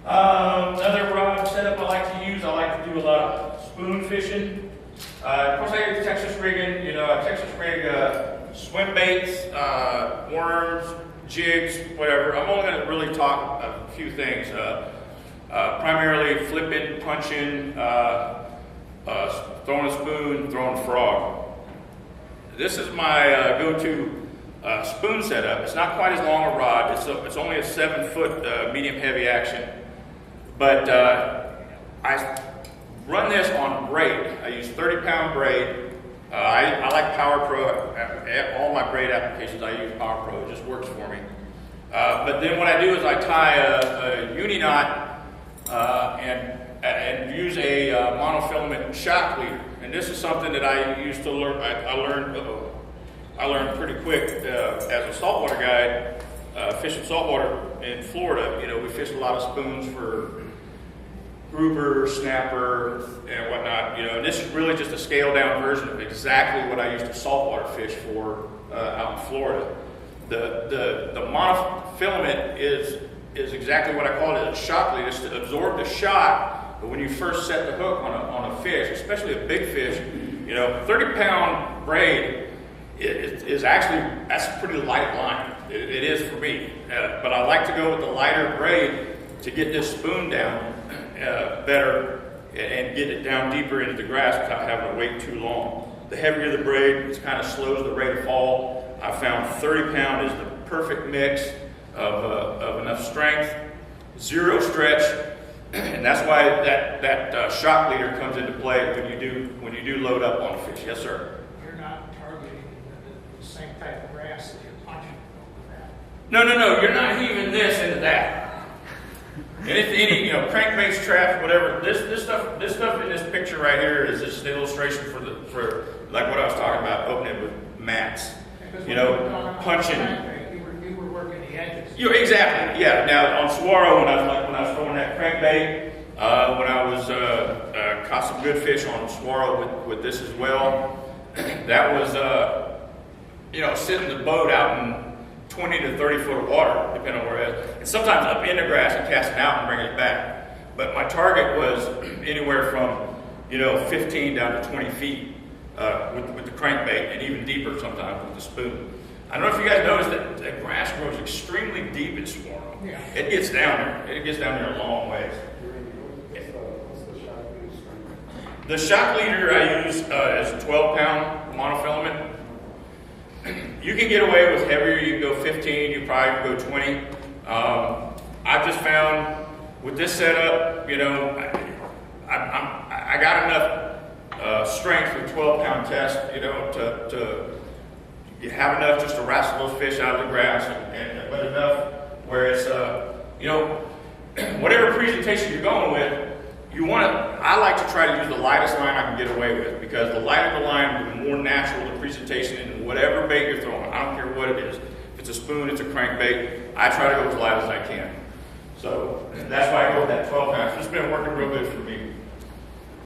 Another rod setup I like to use, I like to do a lot of spoon fishing. Of course, I use Texas rigging, I Texas rig swim baits, worms, jigs, whatever. I'm only going to really talk a few things. Primarily flipping, punching, throwing a spoon, throwing a frog. This is my go-to spoon setup. It's not quite as long a rod. It's only a 7-foot medium heavy action. But I run this on braid. I use 30-pound braid. I like Power Pro. All my braid applications, I use Power Pro. It just works for me. But then what I do is I tie a uni knot and use a monofilament shock leader. And this is something that I used to learn. I learned pretty quick as a saltwater guide, fishing saltwater in Florida. We fish a lot of spoons for grouper, snapper, and whatnot. And this is really just a scaled down version of exactly what I used to saltwater fish for out in Florida. The monofilament is exactly what I call it, a shock lead. It's to absorb the shock, but when you first set the hook on a fish, especially a big fish, 30-pound braid is actually, that's a pretty light line. It is for me. But I like to go with the lighter braid to get this spoon down better and get it down deeper into the grass without having to wait too long. The heavier the braid, it kind of slows the rate of fall. I found 30-pound is the perfect mix of enough strength, zero stretch, and that's why that shock leader comes into play when you do load up on a fish. Yes, sir. You're not targeting the same type of grass that you're punching with that. No. You're not heaving this into that. Any crankbaits, traps, whatever. This stuff in this picture right here is just an illustration for like what I was talking about, opening it with mats. Punching. You were working the edges. Exactly. Yeah. Now on Saguaro, when I was throwing that crankbait, when I was caught some good fish on Saguaro with this as well. That was sitting the boat out in 20 to 30 foot of water, depending on where it is. And sometimes up in the grass and cast it out and bring it back. But my target was anywhere from 15 down to 20 feet with the crankbait, and even deeper sometimes with the spoon. I don't know if you guys noticed that the grass grows extremely deep in Saguaro. Yeah. It gets down there. It gets down there a long ways. The shock leader I use is a 12-pound monofilament. You can get away with heavier. You can go 15. You probably can go 20. I've just found with this setup, I got enough strength for 12-pound test, to have enough just to wrestle those fish out of the grass, but enough where it's, whatever presentation you're going with, I like to try to use the lightest line I can get away with, because the lighter the line, the more natural the presentation and whatever bait you're throwing. I don't care what it is. If it's a spoon, it's a crankbait, I try to go as light as I can. So that's why I go with that 12 pounds. It's been working real good for me.